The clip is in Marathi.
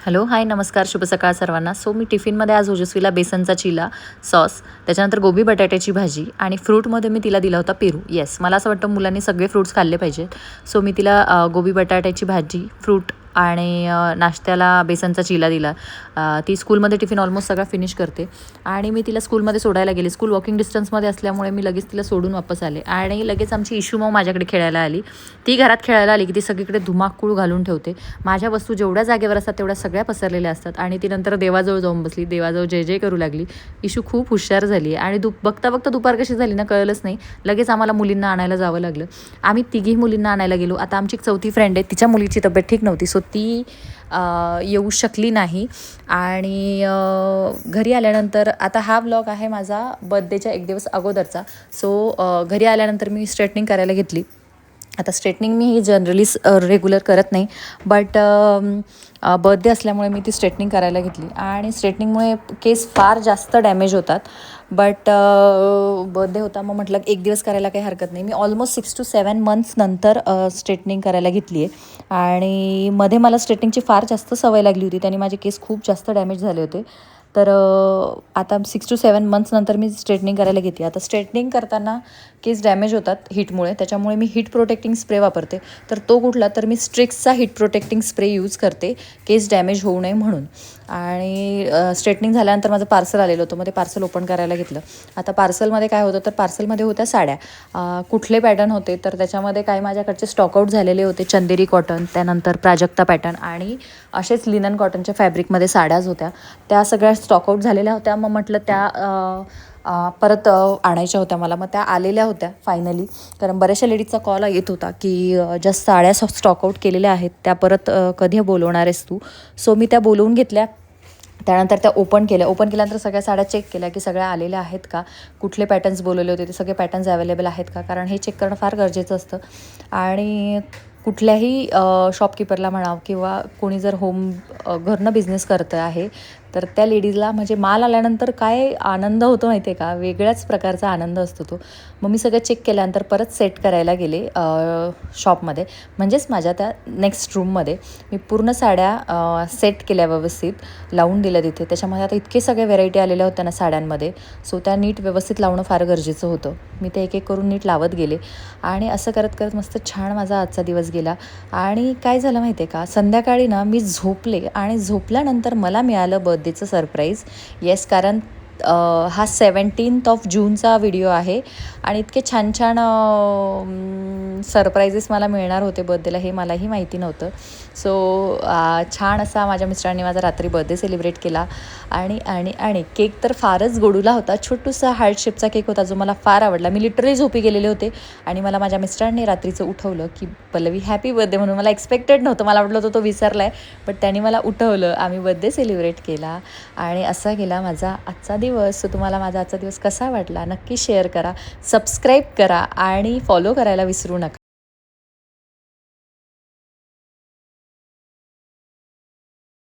हॅलो, हाय, नमस्कार, शुभ सकाळ सर्वांना. सो मी टिफिनमध्ये आज ओजस्वीला बेसनचा चिला, सॉस, त्याच्यानंतर गोबी बटाट्याची भाजी आणि फ्रूटमध्ये मी तिला दिला होता पेरू. येस, मला असं वाटतं मुलांनी सगळे फ्रुट्स खाल्ले पाहिजेत. सो मी तिला गोबी बटाट्याची भाजी, फ्रूट आणि नाश्त्याला बेसनचा चिला दिला. ती स्कूलमध्ये टिफिन ऑलमोस्ट सगळा फिनिश करते आणि मी तिला स्कूलमध्ये सोडायला गेले. स्कूल वॉकिंग डिस्टन्समध्ये असल्यामुळे मी लगेच तिला सोडून वापस आले आणि लगेच आमची इशू मग माझ्याकडे खेळायला आली. ती घरात खेळायला आली की ती सगळीकडे धुमाकूळ घालून ठेवते. माझ्या वस्तू जेवढ्या जागेवर असतात तेवढ्या सगळ्या पसरलेल्या असतात आणि ती नंतर देवाजवळ जाऊन बसली. देवाजवळ जय जय करू लागली. इशू खूप हुशार झाली आणि बघता बघता दुपार कशी झाली ना कळलंच नाही. लगेच आम्हाला मुलींना आणायला जावं लागलं. आम्ही तिघी मुलींना आणायला गेलो. आता आमची एक चौथी फ्रेंड आहे, तिच्या मुलीची तब्येत ठीक नव्हती, सो ती येऊ शकली नाही. आणि घरी आल्यानंतर आता हा व्लॉग आहे माझा बर्थडेच्या एक दिवस अगोदरचा. सो घरी आल्यानंतर मी स्ट्रेटनिंग करायला घेतली. आता स्ट्रेटनिंग मी ही जनरली रेग्युलर करत नाही, बट बर्थडे असल्यामुळे मी ती स्ट्रेटनिंग करायला घेतली आणि स्ट्रेटनिंगमुळे केस फार जास्त डॅमेज होतात. बट बर्थडे होता, मग म्हटलं एक दिवस करायला काही हरकत नाही. मी ऑलमोस्ट 6 to 7 months नंतर स्ट्रेटनिंग करायला घेतली आहे आणि मध्ये मला स्ट्रेटनिंगची फार जास्त सवय लागली होती, त्याने माझे केस खूप जास्त डॅमेज झाले होते. तर आता 6 to 7 months नंतर मी स्ट्रेटनिंग करायला घेते. आता स्ट्रेटनिंग करताना केस डॅमेज होतात हीटमुळे, त्याच्यामुळे मी हीट प्रोटेक्टिंग स्प्रे वापरते. तर तो कुठला, तर मी स्ट्रिक्सचा हीट प्रोटेक्टिंग स्प्रे यूज करते केस डॅमेज होऊ नये म्हणून. आणि स्ट्रेटनिंग झाल्यानंतर माझं पार्सल आलेलं होतं, मग ते पार्सल ओपन करायला घेतलं. आता पार्सलमध्ये काय होतं, तर पार्सलमध्ये होत्या साड्या. कुठले पॅटर्न होते, तर त्याच्यामध्ये काही माझ्याकडचे स्टॉकआउट झालेले होते. चंदेरी कॉटन, त्यानंतर प्राजक्ता पॅटर्न आणि असेच लिनन कॉटनच्या फॅब्रिकमध्ये साड्याच होत्या. त्या सगळ्या स्टॉकआउट झालेल्या होत्या. मग म्हटलं त्या परत आणायच्या होत्या मला. मग त्या आलेल्या होत्या फायनली, कारण बऱ्याचशा लेडीजचा कॉल येत होता की ज्या साड्या स्टॉकआउट केलेल्या आहेत त्या परत कधी बोलवणार आहेस तू. सो मी त्या बोलवून घेतल्या. त्यानंतर त्या ओपन केल्यानंतर सगळ्या साड्या चेक केल्या की सगळ्या आलेल्या आहेत का, कुठले पॅटर्न्स बोलवले होते ते सगळे पॅटर्न्स अवेलेबल आहेत का, कारण हे चेक करणं फार गरजेचं असतं. आणि कुठल्याही शॉपकीपरला म्हणावं किंवा कोणी जर घरनं बिझनेस करतं आहे, तर त्या लेडीजला म्हणजे माल आल्यानंतर काय आनंद होतो माहिती आहे का, वेगळ्याच प्रकारचा आनंद असतो तो. मग मी सगळं चेक केल्यानंतर परत सेट करायला गेले शॉपमध्ये, म्हणजेच माझ्या त्या नेक्स्ट रूममध्ये. मी पूर्ण साड्या सेट केल्या, व्यवस्थित लावून दिल्या तिथे. त्याच्यामध्ये आता इतके सगळे व्हेरायटी आलेल्या होत्या ना साड्यांमध्ये, सो त्या नीट व्यवस्थित लावणं फार गरजेचं होतं. मी ते एक एक करून नीट लावत गेले आणि असं करत करत मस्त छान माझा आजचा दिवस गेला. आणि काय झालं माहिती आहे का, संध्याकाळी ना मी झोपले आणि झोपल्यानंतर मला मिळालं बर्थडेचं सरप्राईज. येस, कारण हा 17th जूनचा व्हिडिओ आहे आणि इतके छान छान सरप्राईजेस मला मिळणार होते बर्थडेला, हे मलाही माहिती नव्हतं. सो छान असा माझ्या मिस्टरांनी माझा रात्री बर्थडे सेलिब्रेट केला. आणि आणि आणि केक तर फारच गोडूला होता. छोटूसा हार्ट शेपचा केक होता जो मला फार आवडला. मी लिटरली झोपी गेलेले होते आणि मला माझ्या मिस्टरांनी रात्रीचं उठवलं की पल्लवी हॅपी बर्थडे म्हणून. मला एक्सपेक्टेड नव्हतं, मला वाटलं होतं तो विसरला आहे, बट त्यांनी मला उठवलं. आम्ही बर्थडे सेलिब्रेट केला आणि असा गेला माझा आजचा दिवस. सो तुम्हाला माझा आजचा दिवस कसा वाटला नक्की शेअर करा, सबस्क्राईब करा आणि फॉलो करायला विसरू नका.